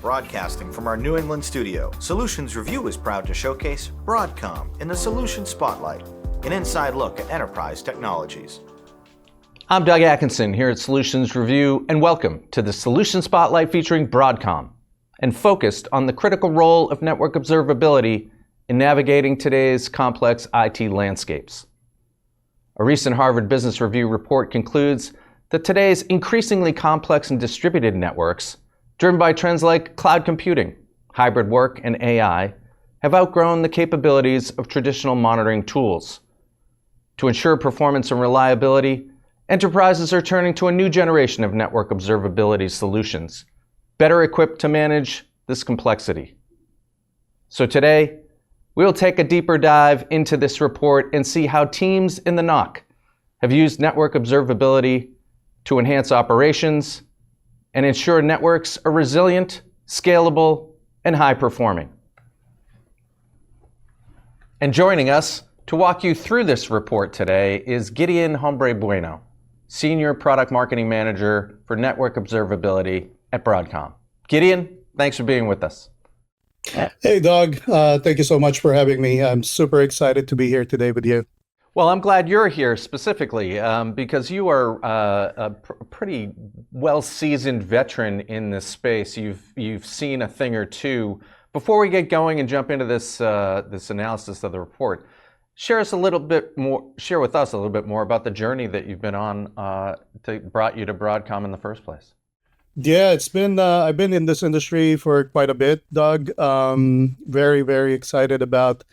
Broadcasting from our New England studio, Solutions Review is proud to showcase Broadcom in the Solution Spotlight, an inside look at enterprise technologies. I'm Doug Atkinson here at Solutions Review, and welcome to the Solution Spotlight featuring Broadcom, and focused on the critical role of network observability in navigating today's complex IT landscapes. A recent Harvard Business Review report concludes that today's increasingly complex and distributed networks, driven by trends like cloud computing, hybrid work, and AI, have outgrown the capabilities of traditional monitoring tools. To ensure performance and reliability, enterprises are turning to a new generation of network observability solutions, better equipped to manage this complexity. So today, we'll take a deeper dive into this report and see how teams in the NOC have used network observability to enhance operations and ensure networks are resilient, scalable, and high-performing. And joining us to walk you through this report today is Gedeon Hombrebueno, Senior Product Marketing Manager for Network Observability at Broadcom. Gedeon, thanks for being with us. Hey, Doug. Thank you so much for having me. I'm super excited to be here today with you. Well, I'm glad you're here specifically because you are a pretty well-seasoned veteran in this space. You've seen a thing or two. Before we get going and jump into this analysis of the report, share with us a little bit more about the journey that you've been on that brought you to Broadcom in the first place. Yeah, it's been I've been in this industry for quite a bit, Doug. Very, very excited about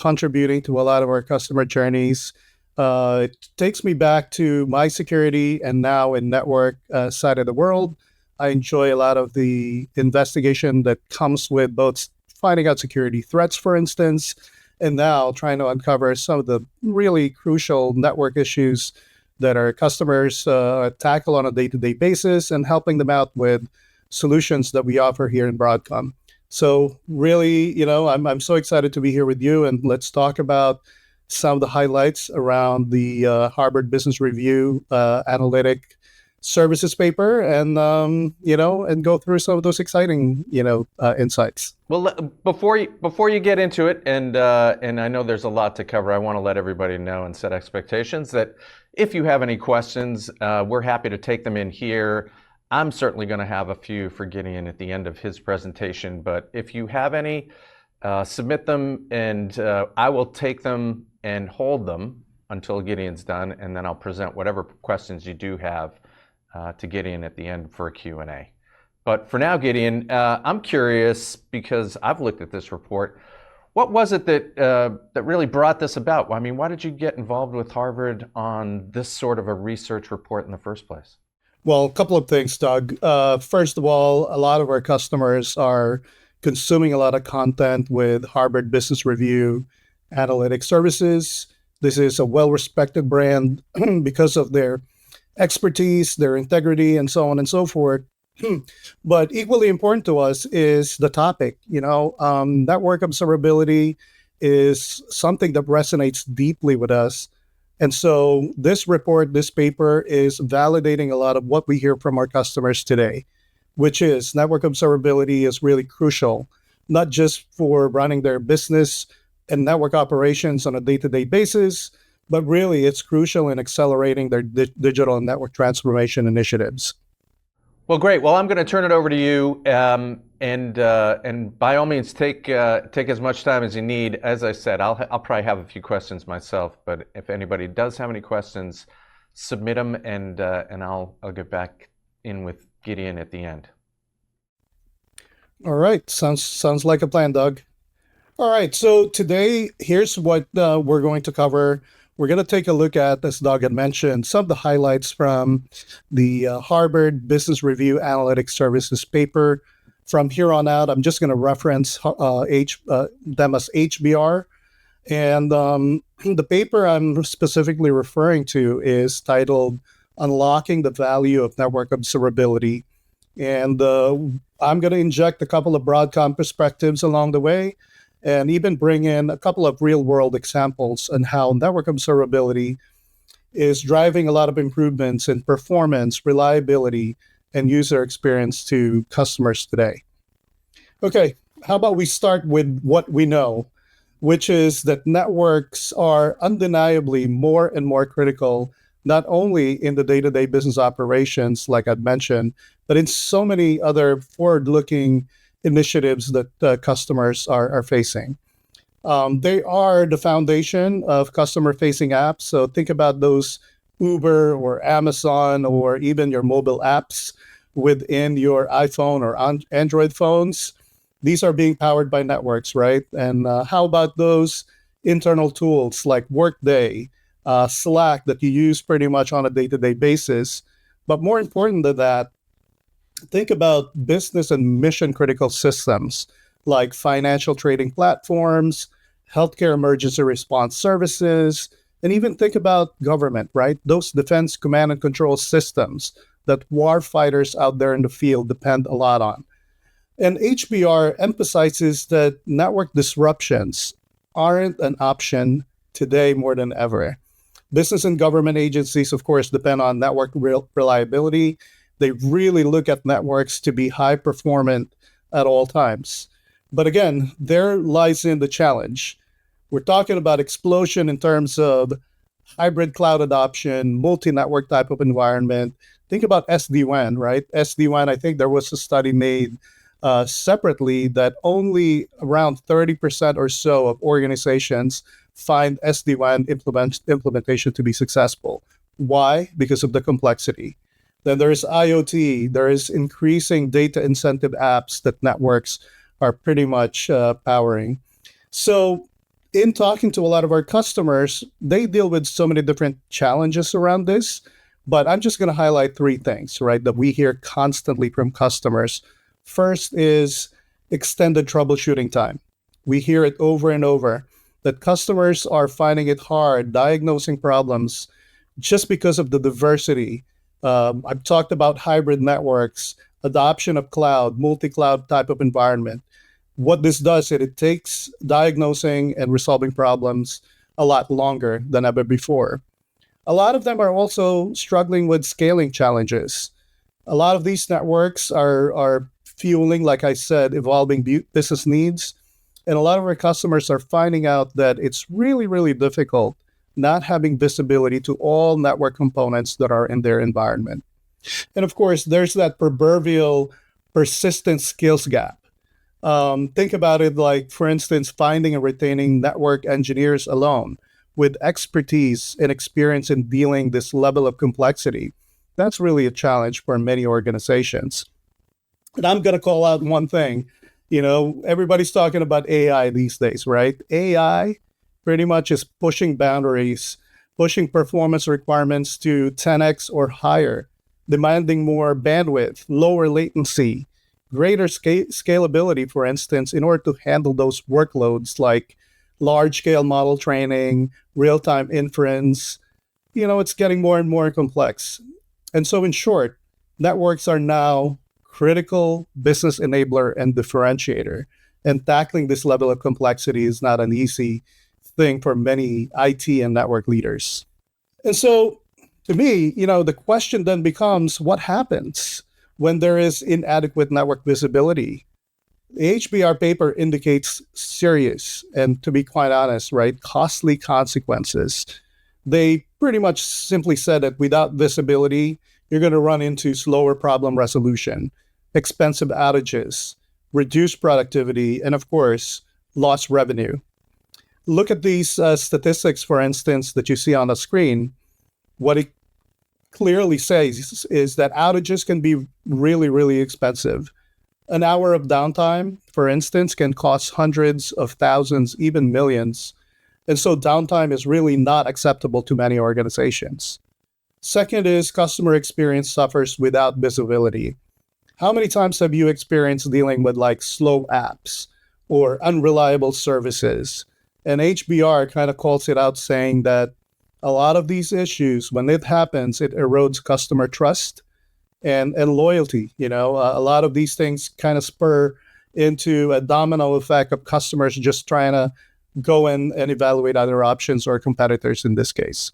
contributing to a lot of our customer journeys. It takes me back to my security and now in network side of the world. I enjoy a lot of the investigation that comes with both finding out security threats, for instance, and now trying to uncover some of the really crucial network issues that our customers tackle on a day-to-day basis and helping them out with solutions that we offer here in Broadcom. So really, I'm so excited to be here with you, and let's talk about some of the highlights around the Harvard Business Review analytic services paper, and and go through some of those exciting insights. Well, before you get into it, and I know there's a lot to cover, I want to let everybody know and set expectations that if you have any questions, we're happy to take them in here. I'm certainly going to have a few for Gedeon at the end of his presentation, but if you have any, submit them, and I will take them and hold them until Gedeon's done, and then I'll present whatever questions you do have to Gedeon at the end for a Q&A. But for now, Gedeon, I'm curious, because I've looked at this report, what was it that really brought this about? I mean, why did you get involved with Harvard on this sort of a research report in the first place? Well, a couple of things, Doug. First of all, a lot of our customers are consuming a lot of content with Harvard Business Review analytic services. This is a well-respected brand because of their expertise, their integrity, and so on and so forth. But equally important to us is the topic. Network observability is something that resonates deeply with us. And so this report, this paper, is validating a lot of what we hear from our customers today, which is network observability is really crucial, not just for running their business and network operations on a day-to-day basis, but really it's crucial in accelerating their digital and network transformation initiatives. Well, great. Well, I'm going to turn it over to you, and by all means, take as much time as you need. As I said, I'll probably have a few questions myself, but if anybody does have any questions, submit them, and I'll get back in with Gedeon at the end. All right, sounds like a plan, Doug. All right, so today here's what we're going to cover. We're going to take a look at, as Doug had mentioned, some of the highlights from the Harvard Business Review Analytics Services paper. From here on out, I'm just going to reference them as HBR. And the paper I'm specifically referring to is titled Unlocking the Value of Network Observability. And I'm going to inject a couple of Broadcom perspectives along the way, and even bring in a couple of real-world examples on how network observability is driving a lot of improvements in performance, reliability, and user experience to customers today. Okay, how about we start with what we know, which is that networks are undeniably more and more critical, not only in the day-to-day business operations, like I'd mentioned, but in so many other forward-looking initiatives that customers are facing. They are the foundation of customer-facing apps. So think about those Uber or Amazon or even your mobile apps within your iPhone or Android phones. These are being powered by networks, right? And how about those internal tools like Workday, Slack that you use pretty much on a day-to-day basis? But more important than that, think about business and mission critical systems like financial trading platforms, healthcare emergency response services, and even think about government, right? Those defense command and control systems that war fighters out there in the field depend a lot on. And HBR emphasizes that network disruptions aren't an option today more than ever. Business and government agencies, of course, depend on network reliability. They really look at networks to be high performant at all times. But again, there lies in the challenge. We're talking about explosion in terms of hybrid cloud adoption, multi-network type of environment. Think about SD-WAN, right? SD-WAN, I think there was a study made separately that only around 30% or so of organizations find SD-WAN implementation to be successful. Why? Because of the complexity. Then there is IoT. There is increasing data incentive apps that networks are pretty much powering. So in talking to a lot of our customers, they deal with so many different challenges around this. But I'm just going to highlight three things, right, that we hear constantly from customers. First is extended troubleshooting time. We hear it over and over that customers are finding it hard diagnosing problems just because of the diversity. I've talked about hybrid networks, adoption of cloud, multi-cloud type of environment. What this does is it takes diagnosing and resolving problems a lot longer than ever before. A lot of them are also struggling with scaling challenges. A lot of these networks are fueling, like I said, evolving business needs. And a lot of our customers are finding out that it's really, really difficult not having visibility to all network components that are in their environment. And of course, there's that proverbial persistent skills gap. Think about it like, for instance, finding and retaining network engineers alone with expertise and experience in dealing this level of complexity. That's really a challenge for many organizations. And I'm going to call out one thing. Everybody's talking about AI these days, right? AI pretty much is pushing boundaries, pushing performance requirements to 10x or higher, demanding more bandwidth, lower latency, greater scalability, for instance, in order to handle those workloads like large-scale model training, real-time inference. It's getting more and more complex. And so in short, networks are now critical business enabler and differentiator. And tackling this level of complexity is not an easy thing for many IT and network leaders. And so to me, the question then becomes what happens when there is inadequate network visibility? The HBR paper indicates serious and, to be quite honest, right, costly consequences. They pretty much simply said that without visibility, you're going to run into slower problem resolution, expensive outages, reduced productivity, and of course, lost revenue. Look at these statistics, for instance, that you see on the screen. What it clearly says is that outages can be really, really expensive. An hour of downtime, for instance, can cost hundreds of thousands, even millions. And so downtime is really not acceptable to many organizations. Second is customer experience suffers without visibility. How many times have you experienced dealing with like slow apps or unreliable services? And HBR kind of calls it out, saying that a lot of these issues, when it happens, it erodes customer trust and loyalty. A lot of these things kind of spur into a domino effect of customers just trying to go in and evaluate other options or competitors in this case.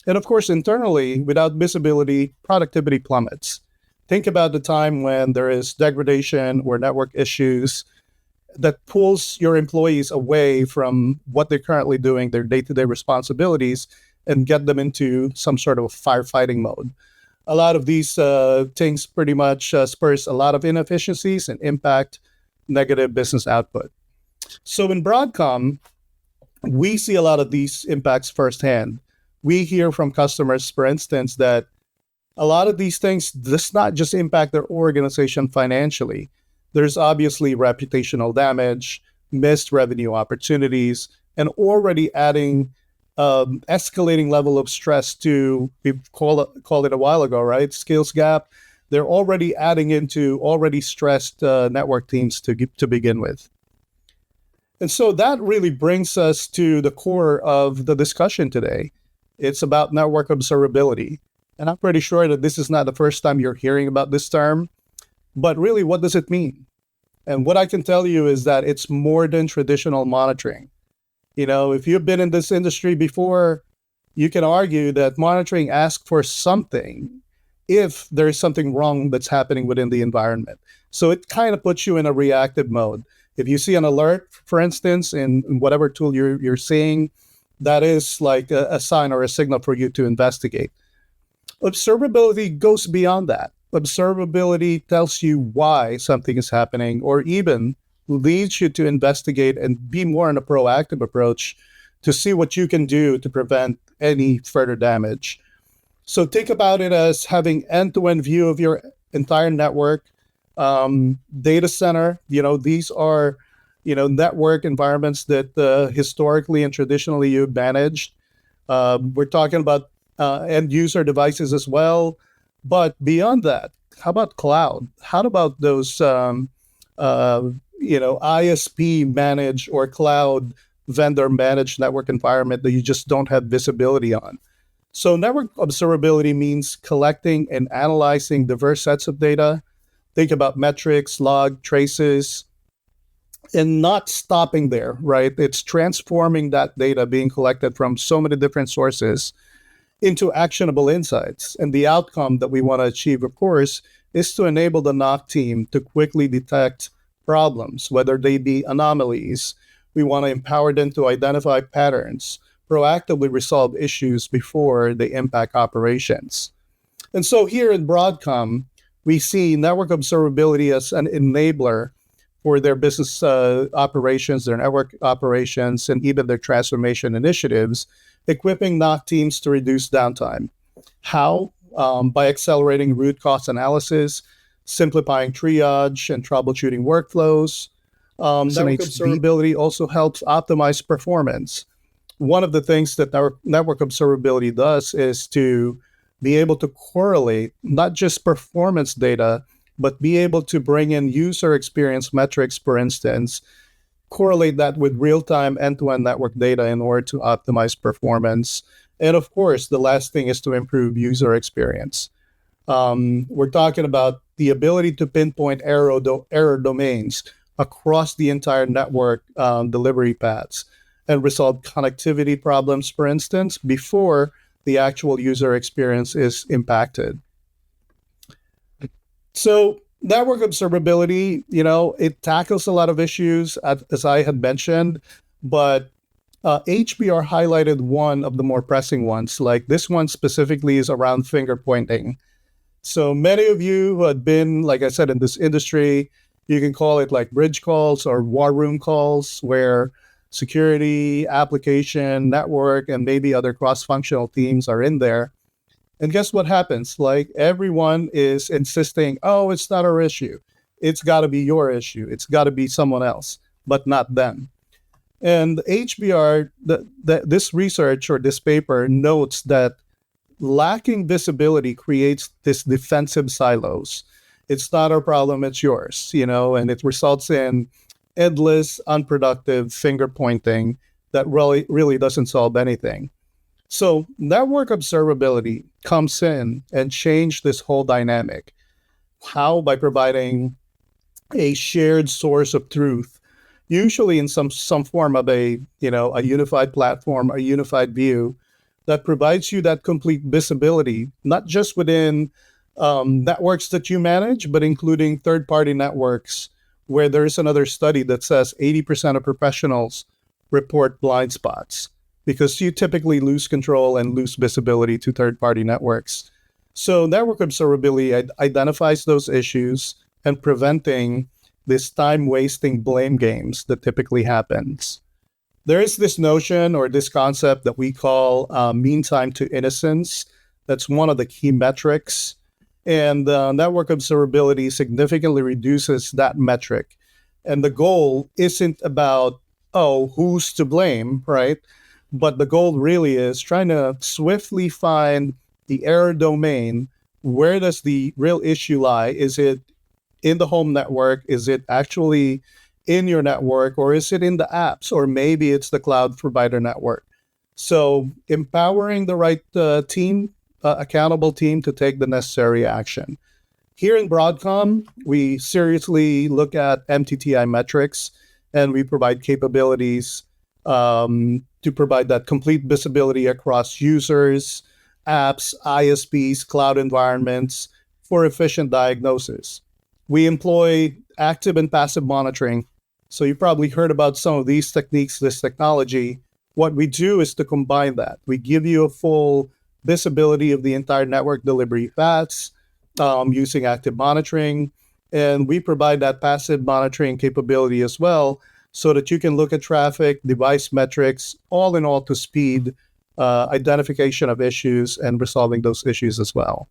And of course, internally, without visibility, productivity plummets. Think about the time when there is degradation or network issues. that pulls your employees away from what they're currently doing, their day-to-day responsibilities, and get them into some sort of firefighting mode. A lot of these things pretty much spurs a lot of inefficiencies and impact negative business output. So in Broadcom, we see a lot of these impacts firsthand. We hear from customers, for instance, that a lot of these things does not just impact their organization financially. There's obviously reputational damage, missed revenue opportunities, and already adding escalating level of stress to, we called it a while ago, right? Skills gap. They're already adding into already stressed network teams to begin with. And so that really brings us to the core of the discussion today. It's about network observability. And I'm pretty sure that this is not the first time you're hearing about this term, but really, what does it mean? And what I can tell you is that it's more than traditional monitoring. You know, if you've been in this industry before, you can argue that monitoring asks for something if there is something wrong that's happening within the environment. So it kind of puts you in a reactive mode. If you see an alert, for instance, in whatever tool you're seeing, that is like a sign or a signal for you to investigate. Observability goes beyond that. Observability tells you why something is happening, or even leads you to investigate and be more in a proactive approach to see what you can do to prevent any further damage. So think about it as having end-to-end view of your entire network, data center. These are, network environments that historically and traditionally you've managed. We're talking about end user devices as well. But beyond that, how about cloud? How about those, ISP managed or cloud vendor managed network environment that you just don't have visibility on? So network observability means collecting and analyzing diverse sets of data. Think about metrics, log, traces, and not stopping there, right? It's transforming that data being collected from so many different sources into actionable insights. And the outcome that we want to achieve, of course, is to enable the NOC team to quickly detect problems, whether they be anomalies. We want to empower them to identify patterns, proactively resolve issues before they impact operations. And so here in Broadcom, we see network observability as an enabler for their business operations, their network operations, and even their transformation initiatives, equipping NOC teams to reduce downtime. How? By accelerating root cause analysis, simplifying triage and troubleshooting workflows. Network observability also helps optimize performance. One of the things that our network observability does is to be able to correlate not just performance data, but be able to bring in user experience metrics, for instance, correlate that with real-time end-to-end network data in order to optimize performance. And of course, the last thing is to improve user experience. We're talking about the ability to pinpoint error domains across the entire network delivery paths and resolve connectivity problems, for instance, before the actual user experience is impacted. So network observability, it tackles a lot of issues, as I had mentioned, but HBR highlighted one of the more pressing ones. Like this one specifically is around finger pointing. So many of you who had been, like I said, in this industry, you can call it like bridge calls or war room calls, where security, application, network, and maybe other cross-functional teams are in there. And guess what happens? Like everyone is insisting, oh, it's not our issue. It's got to be your issue. It's got to be someone else, but not them. And HBR, this research or this paper notes that lacking visibility creates this defensive silos. It's not our problem, it's yours, and it results in endless, unproductive finger pointing that really doesn't solve anything. So network observability comes in and change this whole dynamic. How? By providing a shared source of truth, usually in some form of a unified platform, a unified view that provides you that complete visibility, not just within networks that you manage, but including third-party networks where there's another study that says 80% of professionals report blind spots because you typically lose control and lose visibility to third-party networks. So network observability identifies those issues and preventing this time-wasting blame games that typically happens. There is this notion or this concept that we call mean time to innocence. That's one of the key metrics. And network observability significantly reduces that metric. And the goal isn't about, who's to blame, right? But the goal really is trying to swiftly find the error domain. Where does the real issue lie? Is it in the home network? Is it actually in your network? Or is it in the apps? Or maybe it's the cloud provider network. So empowering the right accountable team to take the necessary action. Here in Broadcom, we seriously look at MTTI metrics, and we provide capabilities to provide that complete visibility across users, apps, ISPs, cloud environments for efficient diagnosis. We employ active and passive monitoring. So you probably heard about some of these techniques, this technology. What we do is to combine that. We give you a full visibility of the entire network delivery paths using active monitoring. And we provide that passive monitoring capability as well so that you can look at traffic, device metrics, all in all to speed identification of issues and resolving those issues as well.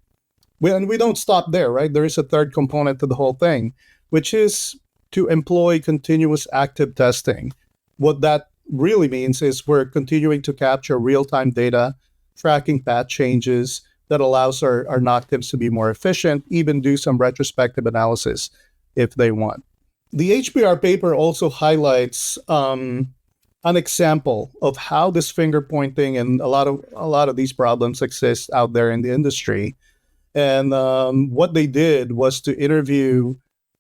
And we don't stop there, right? There is a third component to the whole thing, which is to employ continuous active testing. What that really means is we're continuing to capture real-time data, tracking path changes that allows our NOC teams to be more efficient, even do some retrospective analysis if they want. The HBR paper also highlights an example of how this finger pointing and a lot of these problems exist out there in the industry. And what they did was to interview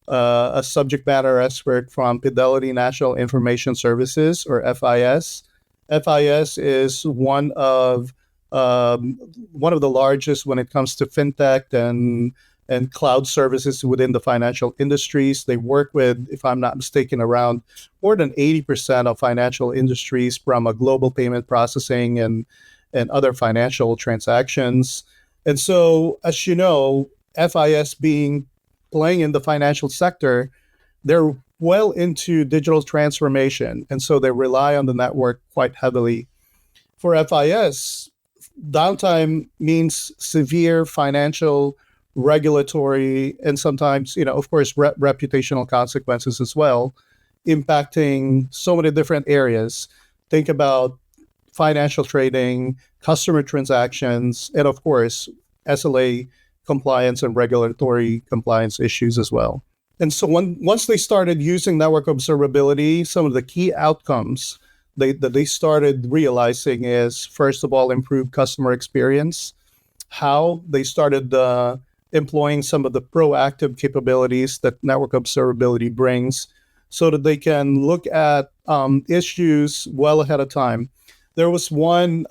a subject matter expert from Fidelity National Information Services, or FIS. FIS is one of the largest when it comes to fintech and cloud services within the financial industries. They work with, if I'm not mistaken, around more than 80% of financial industries from a global payment processing and other financial transactions. And so, as you know, FIS playing in the financial sector, they're well into digital transformation. And so they rely on the network quite heavily. For FIS, downtime means severe financial, regulatory, and sometimes, of course, reputational consequences as well, impacting so many different areas. Think about financial trading, customer transactions, and of course, SLA compliance and regulatory compliance issues as well. And so once they started using network observability, some of the key outcomes that they started realizing is, first of all, improved customer experience. How they started employing some of the proactive capabilities that network observability brings so that they can look at issues well ahead of time. There was one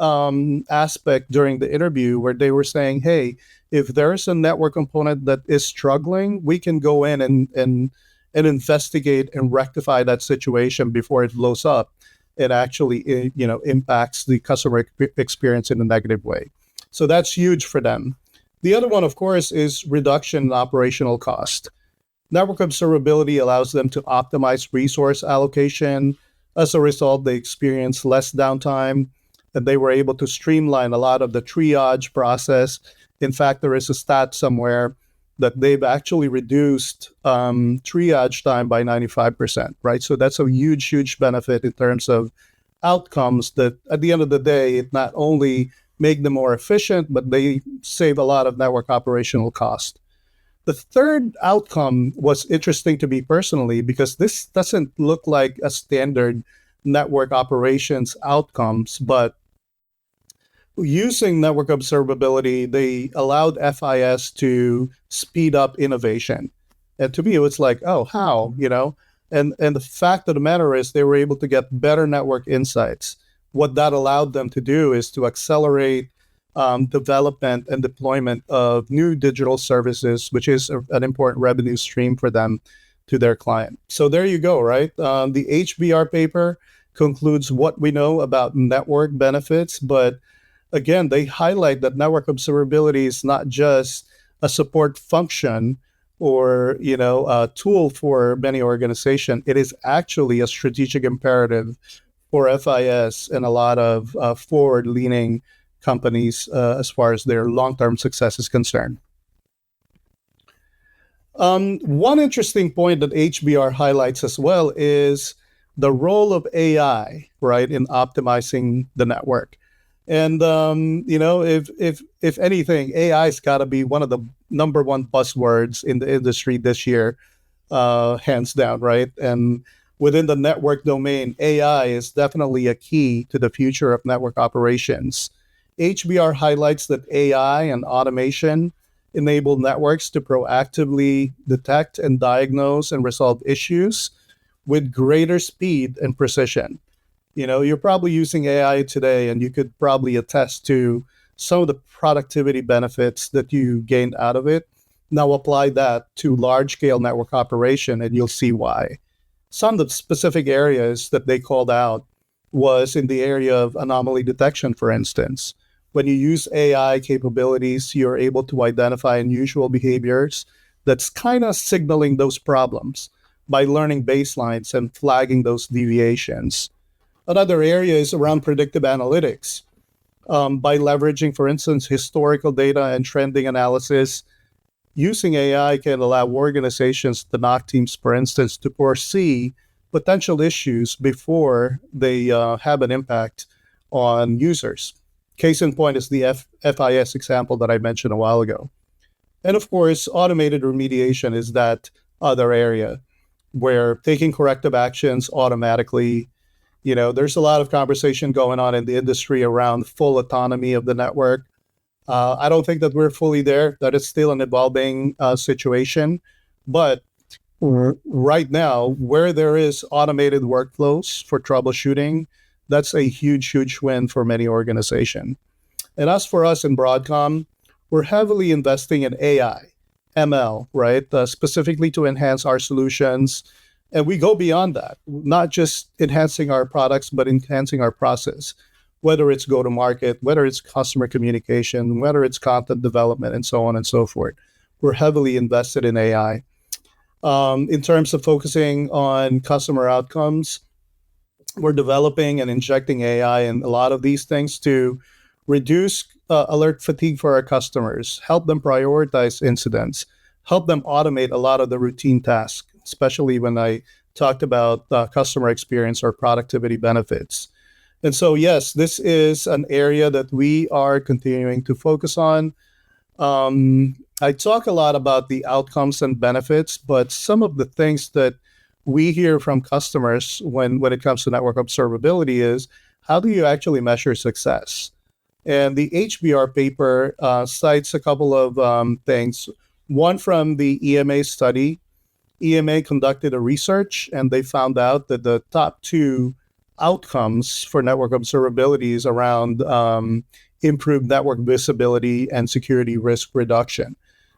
aspect during the interview where they were saying, hey, if there's a network component that is struggling, we can go in and investigate and rectify that situation before it blows up. It actually impacts the customer experience in a negative way. So that's huge for them. The other one, of course, is reduction in operational cost. Network observability allows them to optimize resource allocation. As a result, they experience less downtime, and they were able to streamline a lot of the triage process. In fact, there is a stat somewhere that they've actually reduced triage time by 95%, right? So that's a huge, huge benefit in terms of outcomes that at the end of the day, it not only make them more efficient, but they save a lot of network operational cost. The third outcome was interesting to me personally because this doesn't look like a standard network operations outcomes, but using network observability, they allowed FIS to speed up innovation. And to me, it was like, oh, how, And the fact of the matter is they were able to get better network insights. What that allowed them to do is to accelerate development and deployment of new digital services, which is an important revenue stream for them. to their client. So there you go, right? The HBR paper concludes what we know about network benefits, but again, they highlight that network observability is not just a support function or a tool for many organizations. It is actually a strategic imperative for FIS and a lot of forward-leaning companies as far as their long-term success is concerned. One interesting point that HBR highlights as well is the role of AI, right, in optimizing the network. And if anything, AI's got to be one of the number one buzzwords in the industry this year, hands down, right? And within the network domain, AI is definitely a key to the future of network operations. HBR highlights that AI and automation enable networks to proactively detect and diagnose and resolve issues with greater speed and precision. You're probably using AI today, and you could probably attest to some of the productivity benefits that you gained out of it. Now apply that to large-scale network operation, and you'll see why. Some of the specific areas that they called out was in the area of anomaly detection, for instance. When you use AI capabilities, you're able to identify unusual behaviors that's kind of signaling those problems by learning baselines and flagging those deviations. Another area is around predictive analytics. By leveraging, for instance, historical data and trending analysis, using AI can allow organizations, the NOC teams, for instance, to foresee potential issues before they have an impact on users. Case in point is the FIS example that I mentioned a while ago. And of course, automated remediation is that other area where taking corrective actions automatically. There's a lot of conversation going on in the industry around full autonomy of the network. I don't think that we're fully there. That is still an evolving situation. But right now, where there is automated workflows for troubleshooting, that's a huge, huge win for many organizations. And as for us in Broadcom, we're heavily investing in AI, ML, right? Specifically to enhance our solutions. And we go beyond that, not just enhancing our products, but enhancing our process, whether it's go-to-market, whether it's customer communication, whether it's content development, and so on and so forth. We're heavily invested in AI. In terms of focusing on customer outcomes, we're developing and injecting AI in a lot of these things to reduce alert fatigue for our customers, help them prioritize incidents, help them automate a lot of the routine tasks, especially when I talked about customer experience or productivity benefits. And so, yes, this is an area that we are continuing to focus on. I talk a lot about the outcomes and benefits, but some of the things that we hear from customers when it comes to network observability is, how do you actually measure success? And the HBR paper cites a couple of things. One from the EMA study. EMA conducted a research, and they found out that the top two outcomes for network observability is around improved network visibility and security risk reduction.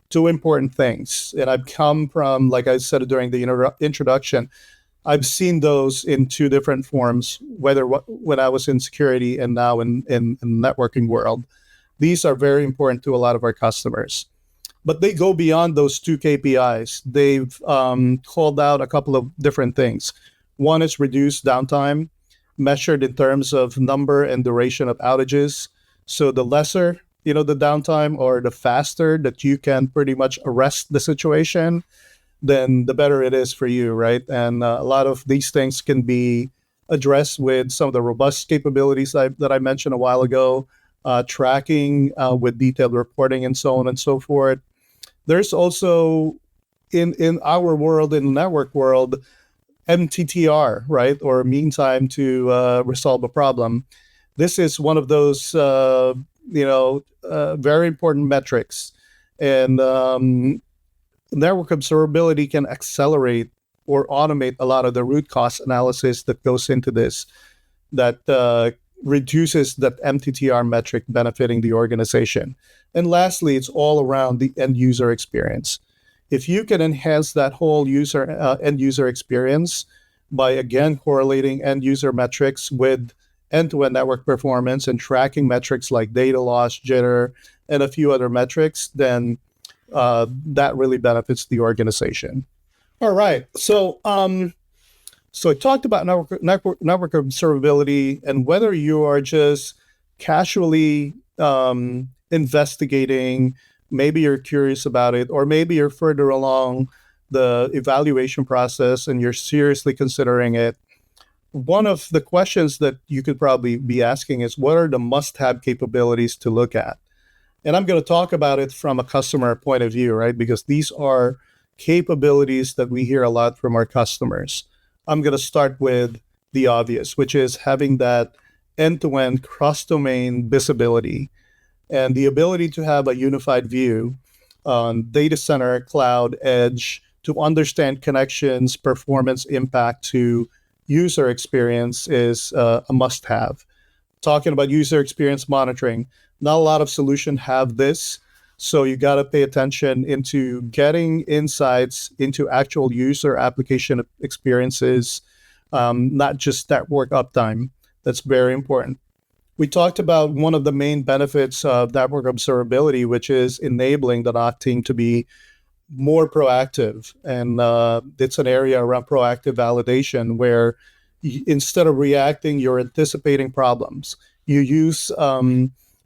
Two important things. And I've come from, like I said during the introduction, I've seen those in two different forms, whether when I was in security and now in the networking world. These are very important to a lot of our customers. But they go beyond those two KPIs. They've called out a couple of different things. One is reduced downtime, measured in terms of number and duration of outages. So the lesser, the downtime, or the faster that you can pretty much arrest the situation, then the better it is for you, right? And a lot of these things can be addressed with some of the robust capabilities that I mentioned a while ago, tracking with detailed reporting and so on and so forth. There's also, in our world, in the network world, MTTR, right, or mean time to resolve a problem. This is one of those, very important metrics. And network observability can accelerate or automate a lot of the root cause analysis that goes into this, that reduces that MTTR metric benefiting the organization. And lastly, it's all around the end user experience. If you can enhance that whole end user experience by again correlating end user metrics with end-to-end network performance and tracking metrics like data loss, jitter, and a few other metrics, then that really benefits the organization. All right, so I talked about network observability and whether you are just casually investigating, maybe you're curious about it, or maybe you're further along the evaluation process and you're seriously considering it. One of the questions that you could probably be asking is, what are the must-have capabilities to look at? And I'm going to talk about it from a customer point of view, right? Because these are capabilities that we hear a lot from our customers. I'm going to start with the obvious, which is having that end-to-end cross-domain visibility and the ability to have a unified view on data center, cloud, edge, to understand connections, performance impact to user experience is a must-have. Talking about user experience monitoring, not a lot of solutions have this, so you got to pay attention into getting insights into actual user application experiences, not just network uptime. That's very important. We talked about one of the main benefits of network observability, which is enabling the NOC team to be more proactive. And it's an area around proactive validation where instead of reacting, you're anticipating problems. You use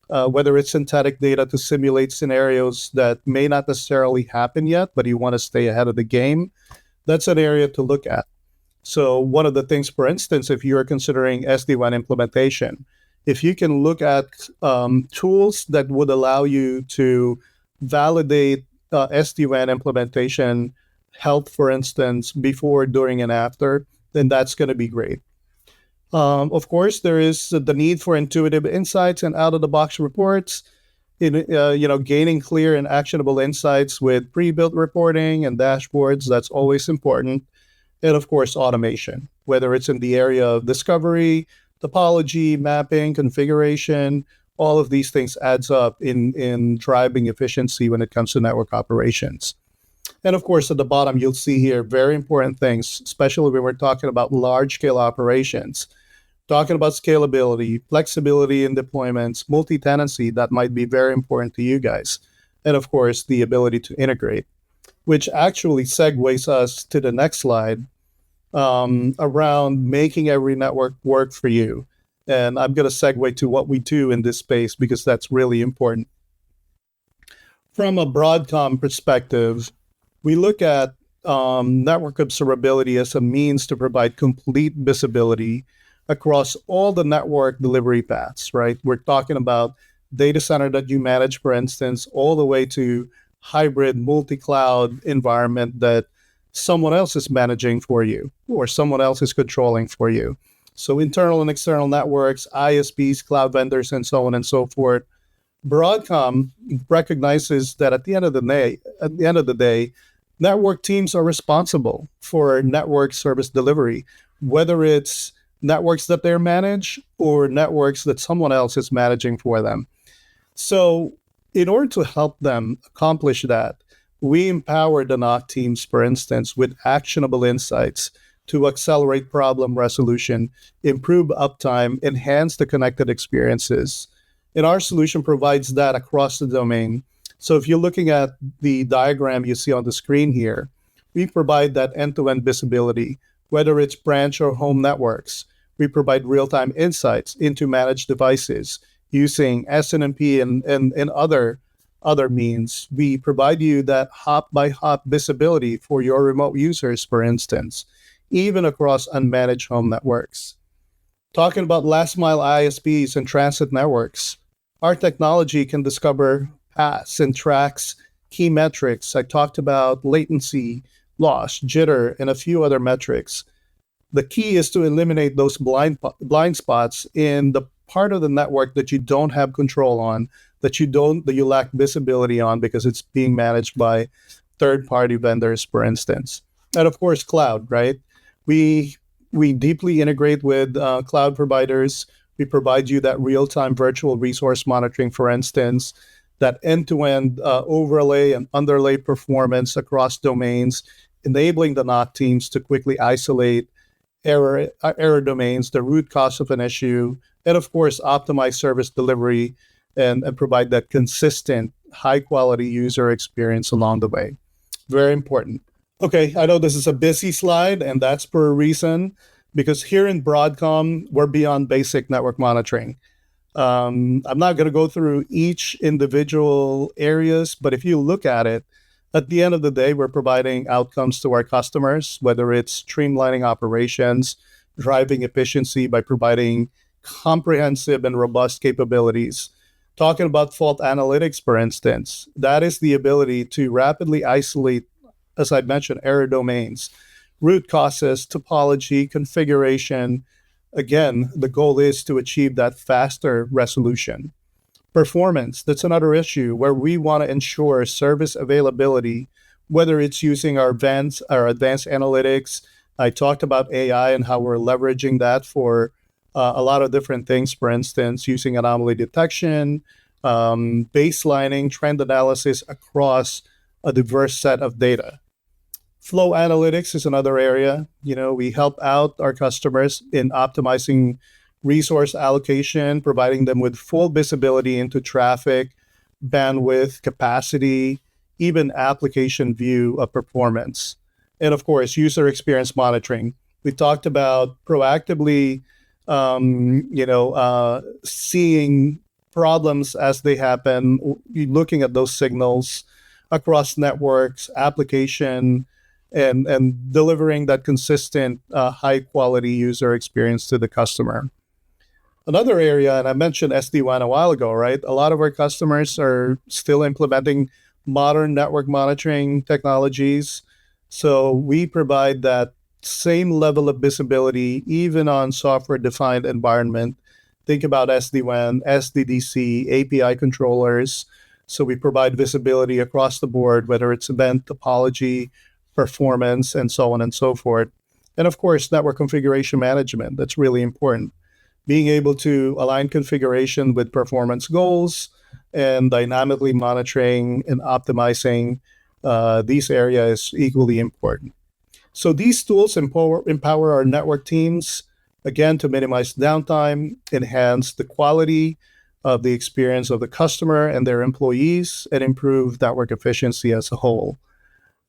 whether it's synthetic data to simulate scenarios that may not necessarily happen yet, but you want to stay ahead of the game. That's an area to look at. So one of the things, for instance, if you're considering SD-WAN implementation, if you can look at tools that would allow you to validate SD-WAN implementation health, for instance, before, during, and after, then that's going to be great. Of course, there is the need for intuitive insights and out-of-the-box reports. Gaining clear and actionable insights with pre-built reporting and dashboards, that's always important. And of course, automation, whether it's in the area of discovery, topology, mapping, configuration, all of these things adds up in driving efficiency when it comes to network operations. And of course, at the bottom, you'll see here very important things, especially when we're talking about large-scale operations. Talking about scalability, flexibility in deployments, multi-tenancy, that might be very important to you guys. And of course, the ability to integrate, which actually segues us to the next slide around making every network work for you. And I'm going to segue to what we do in this space because that's really important. From a Broadcom perspective, we look at network observability as a means to provide complete visibility across all the network delivery paths, right? We're talking about data center that you manage, for instance, all the way to hybrid multi-cloud environment that someone else is managing for you or someone else is controlling for you. So internal and external networks, ISPs, cloud vendors, and so on and so forth. Broadcom recognizes that at the end of the day, network teams are responsible for network service delivery, whether it's networks that they manage or networks that someone else is managing for them. So in order to help them accomplish that, we empower the NOC teams, for instance, with actionable insights to accelerate problem resolution, improve uptime, enhance the connected experiences. And our solution provides that across the domain. So if you're looking at the diagram you see on the screen here, we provide that end-to-end visibility, whether it's branch or home networks. We provide real-time insights into managed devices using SNMP and other means. We provide you that hop-by-hop visibility for your remote users, for instance, even across unmanaged home networks. Talking about last-mile ISPs and transit networks, our technology can discover paths and tracks key metrics. I talked about latency, loss, jitter, and a few other metrics. The key is to eliminate those blind spots in the part of the network that you don't have control on, that you lack visibility on because it's being managed by third-party vendors, for instance. And of course, cloud, right? We deeply integrate with cloud providers. We provide you that real-time virtual resource monitoring, for instance, that end-to-end overlay and underlay performance across domains, enabling the NOC teams to quickly isolate error domains, the root cause of an issue, and of course, optimize service delivery and provide that consistent, high-quality user experience along the way. Very important. Okay, I know this is a busy slide, and that's for a reason, because here in Broadcom, we're beyond basic network monitoring. I'm not going to go through each individual areas, but if you look at it, at the end of the day, we're providing outcomes to our customers, whether it's streamlining operations, driving efficiency by providing comprehensive and robust capabilities. Talking about fault analytics, for instance, that is the ability to rapidly isolate, as I mentioned, error domains, root causes, topology, configuration. Again, the goal is to achieve that faster resolution. Performance, that's another issue where we want to ensure service availability, whether it's using our advanced analytics. I talked about AI and how we're leveraging that for a lot of different things, for instance, using anomaly detection, baselining, trend analysis across a diverse set of data. Flow analytics is another area. We help out our customers in optimizing resource allocation, providing them with full visibility into traffic, bandwidth, capacity, even application view of performance. And of course, user experience monitoring. We talked about proactively, seeing problems as they happen, looking at those signals across networks, application, and delivering that consistent, high-quality user experience to the customer. Another area, and I mentioned SD-WAN a while ago, right? A lot of our customers are still implementing modern network monitoring technologies. So we provide that same level of visibility even on software-defined environment. Think about SD-WAN, SDDC, API controllers. So we provide visibility across the board, whether it's event topology, performance, and so on and so forth. And of course, network configuration management. That's really important. Being able to align configuration with performance goals and dynamically monitoring and optimizing these areas is equally important. So these tools empower our network teams, again, to minimize downtime, enhance the quality of the experience of the customer and their employees, and improve network efficiency as a whole.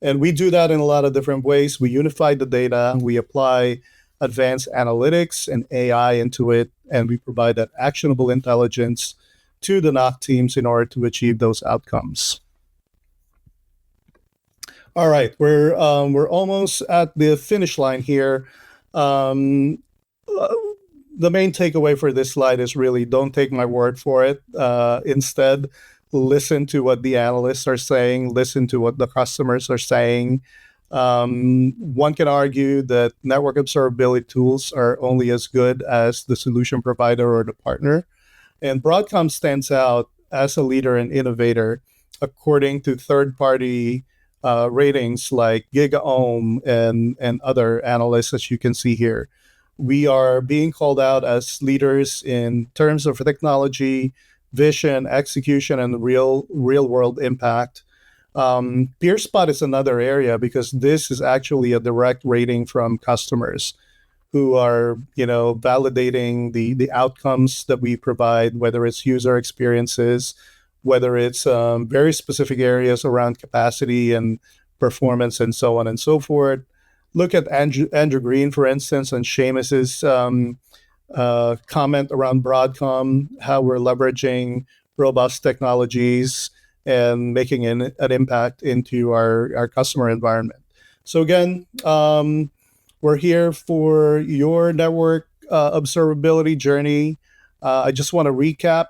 And we do that in a lot of different ways. We unify the data, we apply advanced analytics and AI into it, and we provide that actionable intelligence to the NOC teams in order to achieve those outcomes. All right, we're almost at the finish line here. The main takeaway for this slide is really don't take my word for it. Instead, listen to what the analysts are saying, listen to what the customers are saying. One can argue that network observability tools are only as good as the solution provider or the partner. And Broadcom stands out as a leader and innovator according to third-party ratings like GigaOM and other analysts, as you can see here. We are being called out as leaders in terms of technology, vision, execution, and real-world impact. PeerSpot is another area because this is actually a direct rating from customers who are, validating the outcomes that we provide, whether it's user experiences, whether it's very specific areas around capacity and performance, and so on and so forth. Look at Andrew Green, for instance, and Seamus's comment around Broadcom, how we're leveraging robust technologies and making an impact into our customer environment. So again, we're here for your network observability journey. I just want to recap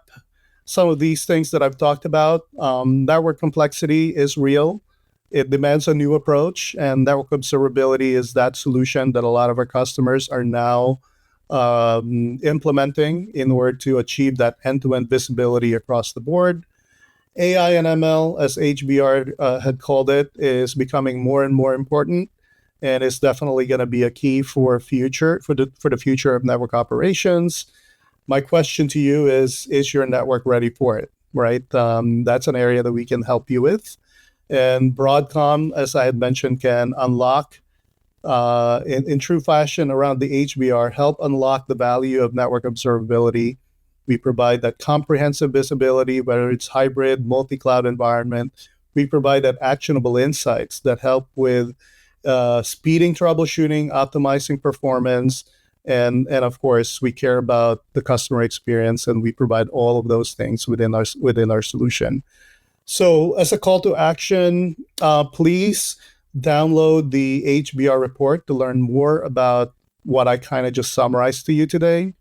some of these things that I've talked about. Network complexity is real. It demands a new approach, and network observability is that solution that a lot of our customers are now implementing in order to achieve that end-to-end visibility across the board. AI and ML, as HBR had called it, is becoming more and more important, and is definitely going to be a key for the future of network operations. My question to you is your network ready for it? right? That's an area that we can help you with. And Broadcom, as I had mentioned, can unlock in true fashion around the HBR, help unlock the value of network observability. We provide that comprehensive visibility, whether it's hybrid, multi-cloud environment. We provide that actionable insights that help with speeding troubleshooting, optimizing performance, and of course, we care about the customer experience, and we provide all of those things within our solution. So, as a call to action, please download the HBR report to learn more about what I kind of just summarized to you today.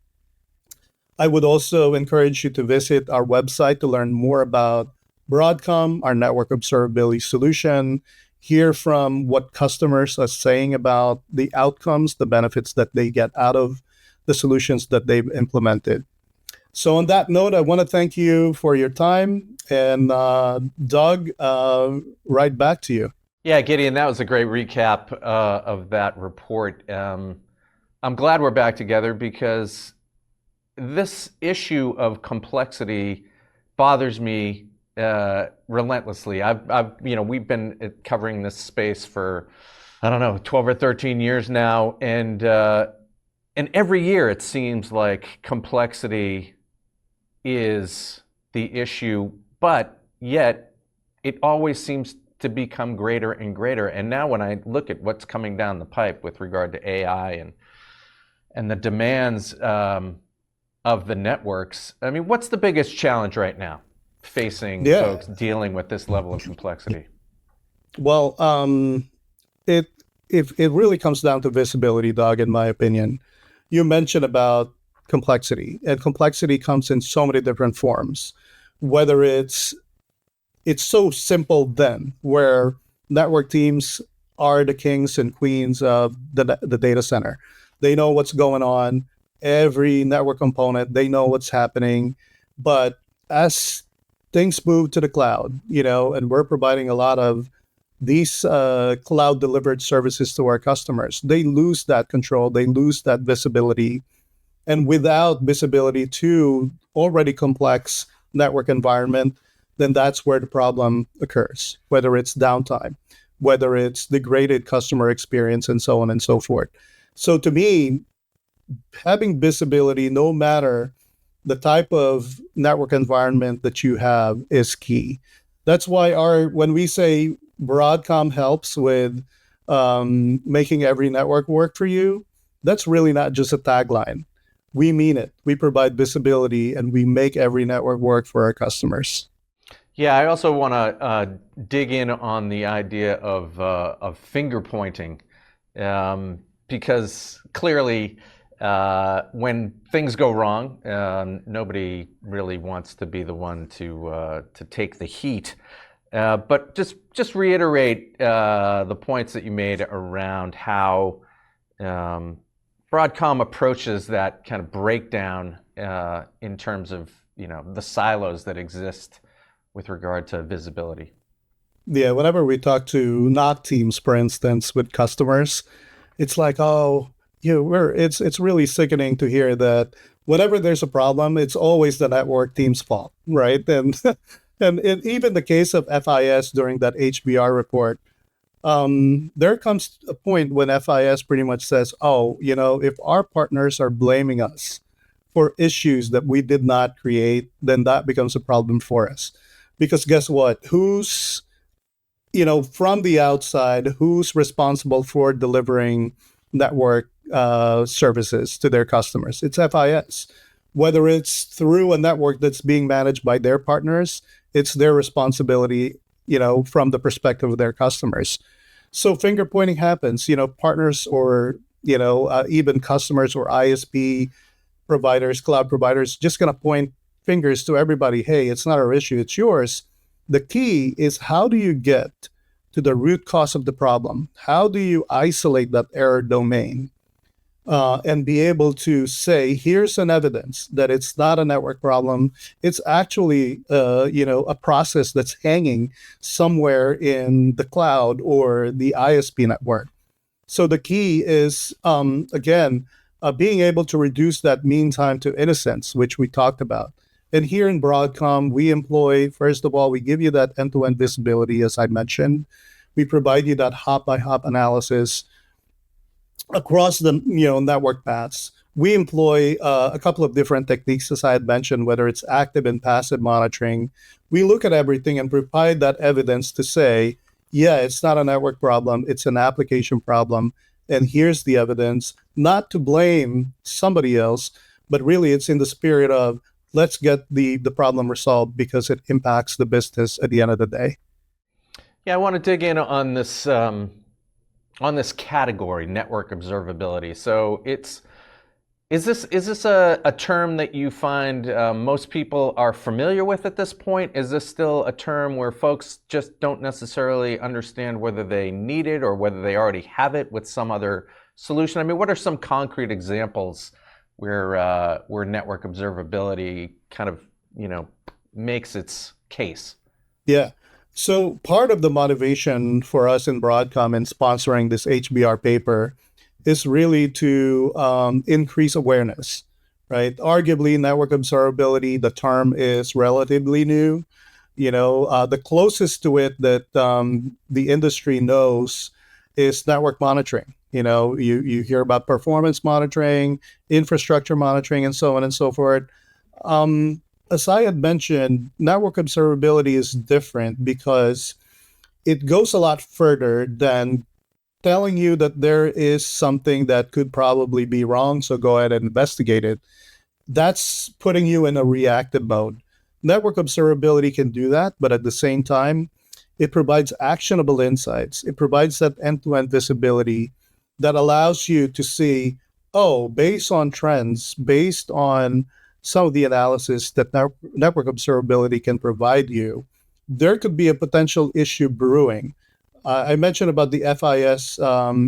I would also encourage you to visit our website to learn more about Broadcom, our network observability solution, hear from what customers are saying about the outcomes, the benefits that they get out of the solutions that they've implemented. So on that note, I want to thank you for your time. And Doug, right back to you. Yeah, Gedeon, that was a great recap of that report. I'm glad we're back together because this issue of complexity bothers me relentlessly. We've been covering this space for, 12 or 13 years now, and every year it seems like complexity is the issue, but yet it always seems to become greater and greater. And now when I look at what's coming down the pipe with regard to AI and the demands of the networks, I mean, what's the biggest challenge right now facing folks dealing with this level of complexity? Well, it really comes down to visibility, Doug, in my opinion. You mentioned about complexity, and complexity comes in so many different forms, whether it's so simple then, where network teams are the kings and queens of the data center. They know what's going on, every network component, they know what's happening. But as things move to the cloud, and we're providing a lot of these cloud delivered services to our customers, they lose that control, they lose that visibility. And without visibility to already complex network environment, then that's where the problem occurs, whether it's downtime, whether it's degraded customer experience, and so on and so forth. So to me, having visibility, no matter the type of network environment that you have, is key. That's why when we say Broadcom helps with making every network work for you, that's really not just a tagline. We mean it. We provide visibility, and we make every network work for our customers. Yeah, I also want to dig in on the idea of finger pointing, because clearly when things go wrong, nobody really wants to be the one to take the heat. But just reiterate the points that you made around how Broadcom approaches that kind of breakdown in terms of the silos that exist with regard to visibility. Yeah, whenever we talk to NOC teams, for instance, with customers, it's like, it's really sickening to hear that whenever there's a problem, it's always the network team's fault, right? And even the case of FIS during that HBR report, there comes a point when FIS pretty much says, if our partners are blaming us for issues that we did not create, then that becomes a problem for us. Because guess what? Who's, from the outside, who's responsible for delivering network services to their customers? It's FIS. Whether it's through a network that's being managed by their partners, it's their responsibility, from the perspective of their customers. So finger pointing happens, partners or, even customers or ISP providers, cloud providers, just going to point fingers to everybody. Hey, it's not our issue, it's yours. The key is, how do you get to the root cause of the problem? How do you isolate that error domain and be able to say, here's an evidence that it's not a network problem. It's actually, a process that's hanging somewhere in the cloud or the ISP network. So the key is, being able to reduce that mean time to innocence, which we talked about. And here in Broadcom, we employ, first of all, we give you that end-to-end visibility, as I mentioned. We provide you that hop-by-hop analysis across the network paths. We employ a couple of different techniques, as I had mentioned, whether it's active and passive monitoring. We look at everything and provide that evidence to say, yeah, it's not a network problem, it's an application problem. And here's the evidence, not to blame somebody else, but really it's in the spirit of let's get the problem resolved because it impacts the business at the end of the day. Yeah, I want to dig in on this category, network observability. So is this a term that you find most people are familiar with at this point? Is this still a term where folks just don't necessarily understand whether they need it or whether they already have it with some other solution? I mean, what are some concrete examples where network observability kind of makes its case? Yeah. So part of the motivation for us in Broadcom in sponsoring this HBR paper is really to increase awareness, right? Arguably, network observability, the term is relatively new. The closest to it that the industry knows is network monitoring. You hear about performance monitoring, infrastructure monitoring, and so on and so forth. As I had mentioned, network observability is different because it goes a lot further than telling you that there is something that could probably be wrong, so go ahead and investigate it. That's putting you in a reactive mode. Network observability can do that, but at the same time, it provides actionable insights. It provides that end-to-end visibility that allows you to see, oh, based on trends, based on some of the analysis that network observability can provide you, there could be a potential issue brewing. I mentioned about the FIS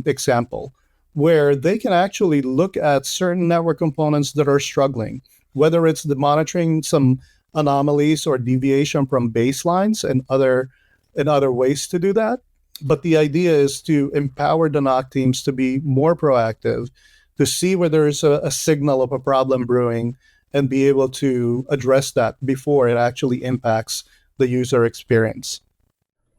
example, where they can actually look at certain network components that are struggling, whether it's the monitoring some anomalies or deviation from baselines and other ways to do that. But the idea is to empower the NOC teams to be more proactive, to see where there is a signal of a problem brewing, and be able to address that before it actually impacts the user experience.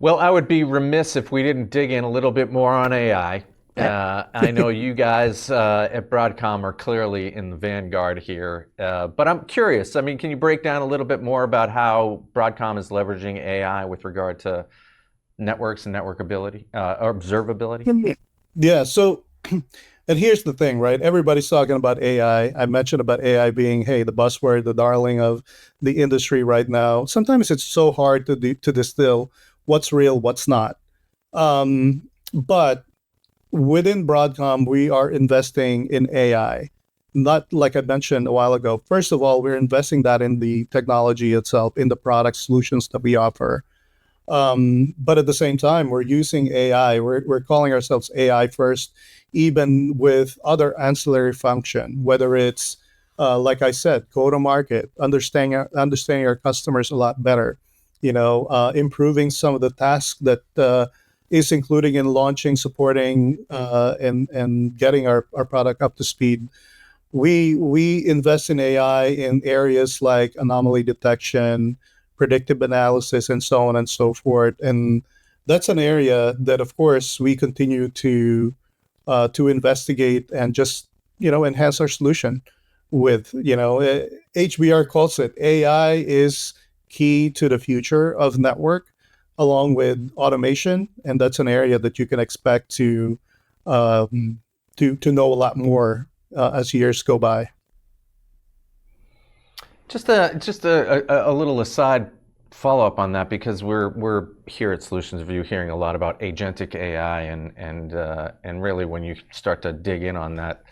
Well, I would be remiss if we didn't dig in a little bit more on AI. I know you guys at Broadcom are clearly in the vanguard here, but I'm curious. I mean, can you break down a little bit more about how Broadcom is leveraging AI with regard to networks and networkability, observability? Yeah. So, and here's the thing, right? Everybody's talking about AI. I mentioned about AI being, hey, the buzzword, the darling of the industry right now. Sometimes it's so hard to distill what's real, what's not. But within Broadcom, we are investing in AI. Not like I mentioned a while ago. First of all, we're investing that in the technology itself, in the product solutions that we offer. But at the same time, we're using AI. We're calling ourselves AI first, even with other ancillary function, whether it's, like I said, go to market, understanding our customers a lot better, improving some of the tasks that is including in launching, supporting, and getting our product up to speed. We invest in AI in areas like anomaly detection, predictive analysis, and so on and so forth. And that's an area that, of course, we continue to investigate and just enhance our solution with. HBR calls it AI is key to the future of network, along with automation, and that's an area that you can expect to know a lot more as years go by. Just a little aside follow-up on that, because we're here at Solutions Review hearing a lot about agentic AI, and really when you start to dig in on that,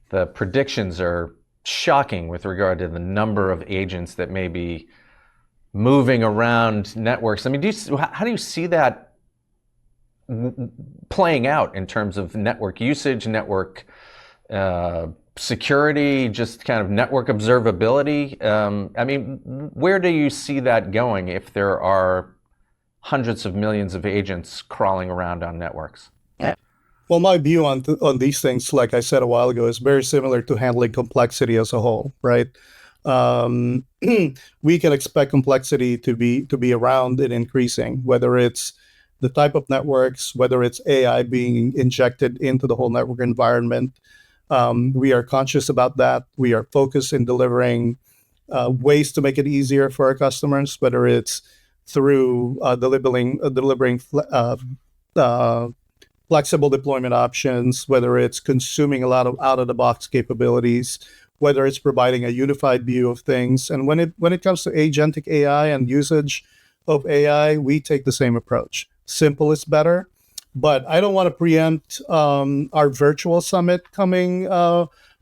the predictions are shocking with regard to the number of agents that may be moving around networks. I mean, how do you see that playing out in terms of network usage, network security, just kind of network observability? I mean, where do you see that going if there are hundreds of millions of agents crawling around on networks? Well, my view on these things, like I said a while ago, is very similar to handling complexity as a whole, right? we can expect complexity to be around and increasing, whether it's the type of networks, whether it's AI being injected into the whole network environment. We are conscious about that. We are focused in delivering ways to make it easier for our customers, whether it's through delivering flexible deployment options, whether it's consuming a lot of out-of-the-box capabilities, whether it's providing a unified view of things. And when it comes to agentic AI and usage of AI, we take the same approach. Simple is better. But I don't want to preempt our virtual summit coming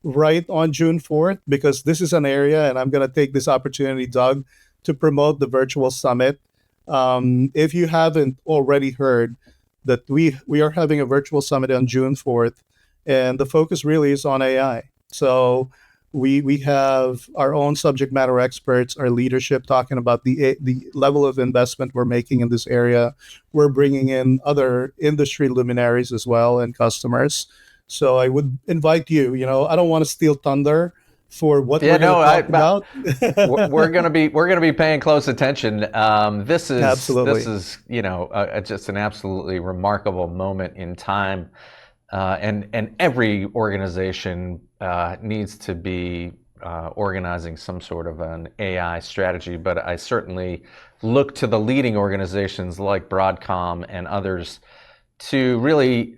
right on June 4th, because this is an area, and I'm going to take this opportunity, Doug, to promote the virtual summit. If you haven't already heard that we are having a virtual summit on June 4th, and the focus really is on AI. So we have our own subject matter experts, our leadership talking about the level of investment we're making in this area. We're bringing in other industry luminaries as well and customers. So I would invite you. I don't want to steal thunder for what we're going to talk about. we're going to be paying close attention. This Absolutely. is just an absolutely remarkable moment in time, and every organization needs to be organizing some sort of an AI strategy. But I certainly look to the leading organizations like Broadcom and others to really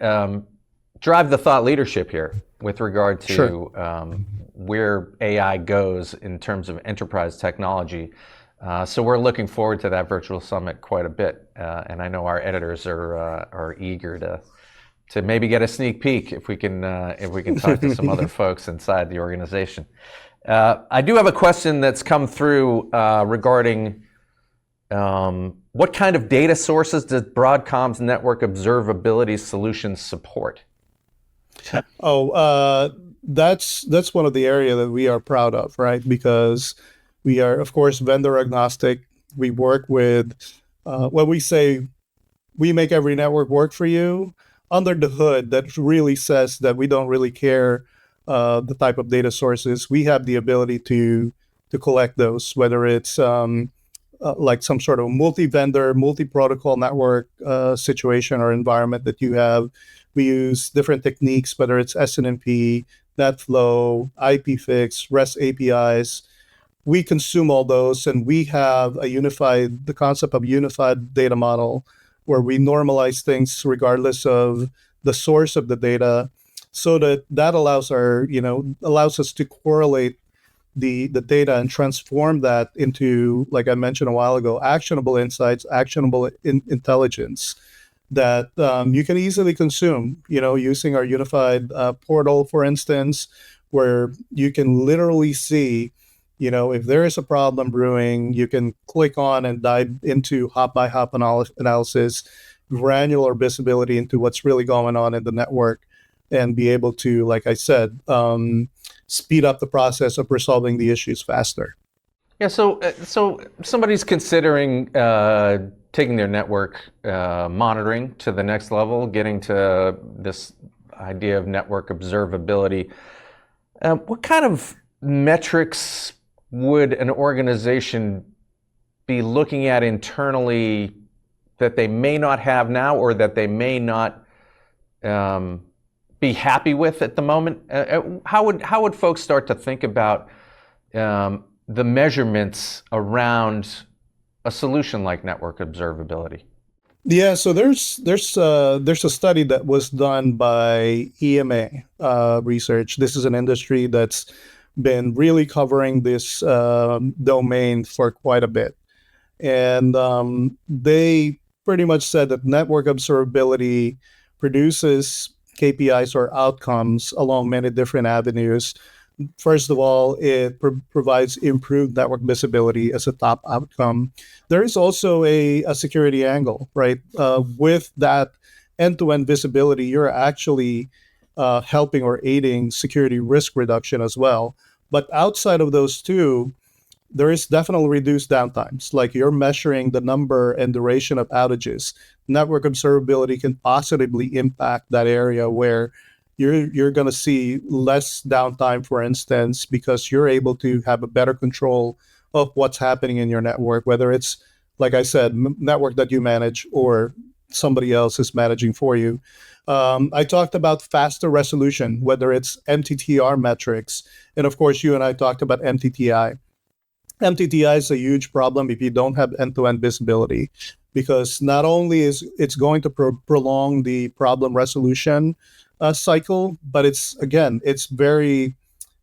drive the thought leadership here with regard to Sure. Where AI goes in terms of enterprise technology. So we're looking forward to that virtual summit quite a bit, and I know our editors are eager to maybe get a sneak peek if we can talk to some other folks inside the organization. I do have a question that's come through regarding what kind of data sources does Broadcom's network observability solutions support? That's one of the areas that we are proud of, right? Because we are, of course, vendor agnostic. We work with, when we say we make every network work for you, under the hood, that really says that we don't really care the type of data sources. We have the ability to collect those, whether it's like some sort of multi-vendor, multi-protocol network situation or environment that you have. We use different techniques, whether it's SNMP, NetFlow, IPFix, REST APIs. We consume all those, and we have the concept of unified data model, where we normalize things regardless of the source of the data, so that allows us to correlate the data and transform that into, like I mentioned a while ago, actionable insights, actionable intelligence that you can easily consume, using our unified portal, for instance, where you can literally see, if there is a problem brewing, you can click on and dive into hop-by-hop analysis, granular visibility into what's really going on in the network, and be able to, like I said, speed up the process of resolving the issues faster. Yeah, so somebody's considering taking their network monitoring to the next level, getting to this idea of network observability. What kind of metrics would an organization be looking at internally that they may not have now, or that they may not be happy with at the moment? How would folks start to think about the measurements around a solution like network observability? Yeah, so there's a study that was done by EMA research. This is an industry that's been really covering this domain for quite a bit, and they pretty much said that network observability produces KPIs or outcomes along many different avenues. First of all, it provides improved network visibility as a top outcome. There is also a security angle, right? With that end-to-end visibility, you're actually helping or aiding security risk reduction as well. But outside of those two, there is definitely reduced downtimes. Like, you're measuring the number and duration of outages. Network observability can positively impact that area where you're going to see less downtime, for instance, because you're able to have a better control of what's happening in your network, whether it's, like I said, network that you manage or somebody else is managing for you. I talked about faster resolution, whether it's MTTR metrics, and of course, you and I talked about MTTI. MTTI is a huge problem if you don't have end-to-end visibility, because not only is it's going to prolong the problem resolution cycle, but it's very,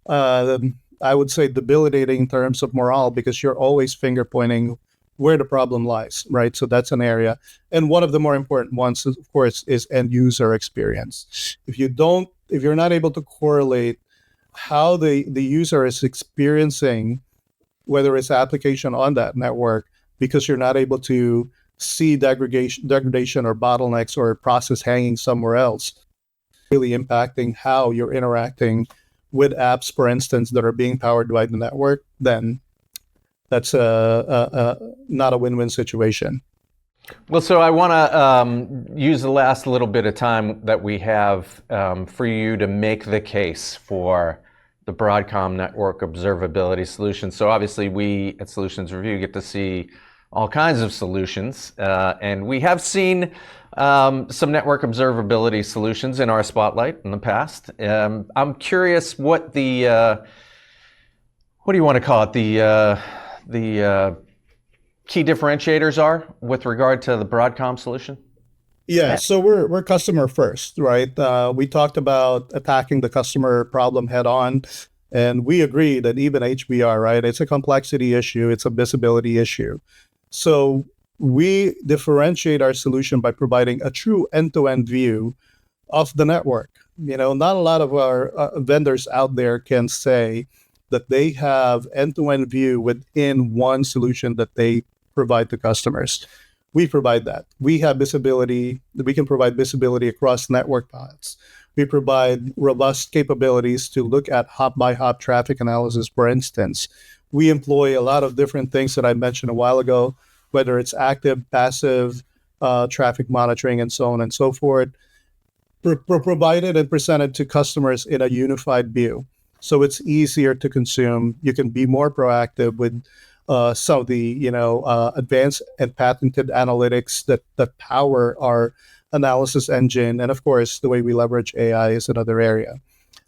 I would say, debilitating in terms of morale, because you're always finger pointing where the problem lies, right? So that's an area. And one of the more important ones, of course, is end user experience. If you're not able to correlate how the user is experiencing, whether it's application on that network, because you're not able to see degradation or bottlenecks or process hanging somewhere else, really impacting how you're interacting with apps, for instance, that are being powered by the network, then that's not a win-win situation. Well, so I want to use the last little bit of time that we have for you to make the case for the Broadcom network observability solution. So obviously we at Solutions Review get to see all kinds of solutions, and we have seen some network observability solutions in our spotlight in the past. I'm curious what the what do you want to call it, the key differentiators are with regard to the Broadcom solution? Yeah, so we're customer first, right? We talked about attacking the customer problem head on, and we agree that even HBR, right? It's a complexity issue, it's a visibility issue. So we differentiate our solution by providing a true end-to-end view of the network. Not a lot of our vendors out there can say that they have end-to-end view within one solution that they provide to customers. We provide that. We have visibility. We can provide visibility across network paths. We provide robust capabilities to look at hop-by-hop traffic analysis, for instance. We employ a lot of different things that I mentioned a while ago, whether it's active, passive, traffic monitoring, and so on and so forth, provided and presented to customers in a unified view. So it's easier to consume. You can be more proactive with some of the advanced and patented analytics that power our analysis engine, and of course the way we leverage AI is another area.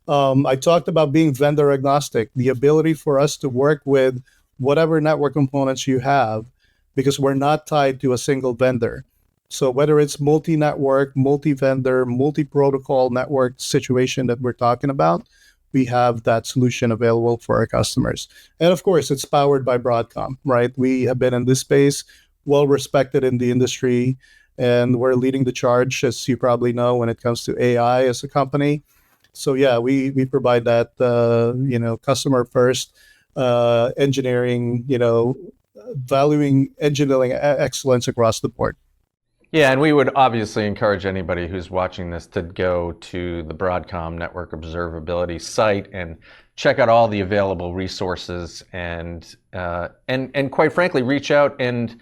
I talked about being vendor agnostic, the ability for us to work with whatever network components you have, because we're not tied to a single vendor. So whether it's multi-network, multi-vendor, multi-protocol network situation that we're talking about, we have that solution available for our customers. And of course, it's powered by Broadcom, right? We have been in this space, well respected in the industry, and we're leading the charge, as you probably know, when it comes to AI as a company. So yeah, we provide that, customer first engineering, valuing engineering excellence across the board. Yeah, and we would obviously encourage anybody who's watching this to go to the Broadcom Network Observability site and check out all the available resources, and quite frankly, reach out and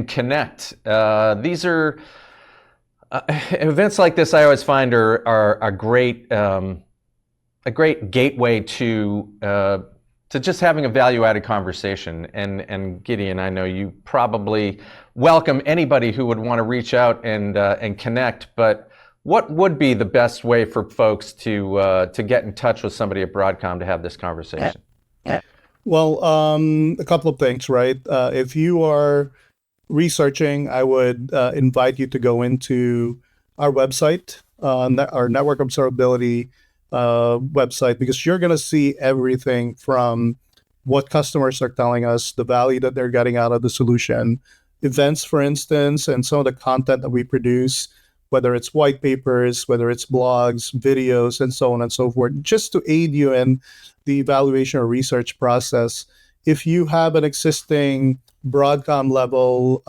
connect. These are events like this. I always find are a great gateway to just having a value-added conversation. And Gedeon, I know you probably welcome anybody who would want to reach out and connect, but what would be the best way for folks to get in touch with somebody at Broadcom to have this conversation? Well, a couple of things, right? If you are researching, I would invite you to go into our website, our network observability website, because you're going to see everything from what customers are telling us, the value that they're getting out of the solution, events, for instance, and some of the content that we produce, whether it's white papers, whether it's blogs, videos, and so on and so forth, just to aid you in the evaluation or research process. If you have an existing Broadcom level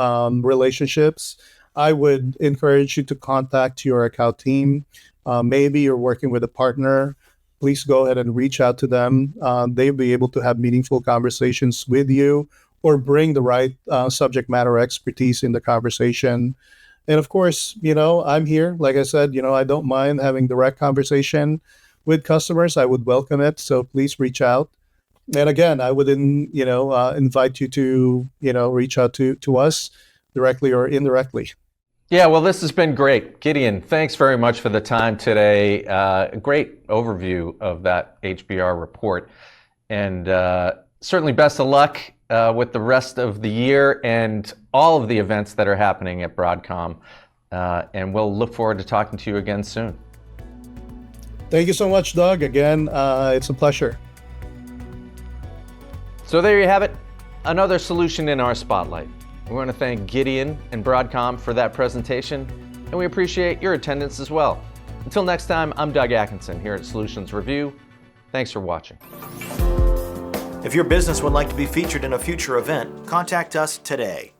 relationships, I would encourage you to contact your account team. Maybe you're working with a partner. Please go ahead and reach out to them. They'll be able to have meaningful conversations with you, or bring the right subject matter expertise in the conversation. And of course, I'm here. Like I said, I don't mind having direct conversation with customers. I would welcome it. So please reach out. And again, I would, invite you to, reach out to us directly or indirectly. Yeah, well, this has been great. Gedeon, thanks very much for the time today. A great overview of that HBR report. And certainly best of luck with the rest of the year and all of the events that are happening at Broadcom. And we'll look forward to talking to you again soon. Thank you so much, Doug. Again, it's a pleasure. So there you have it, another solution in our spotlight. We want to thank Gedeon and Broadcom for that presentation, and we appreciate your attendance as well. Until next time, I'm Doug Atkinson here at Solutions Review. Thanks for watching. If your business would like to be featured in a future event, contact us today.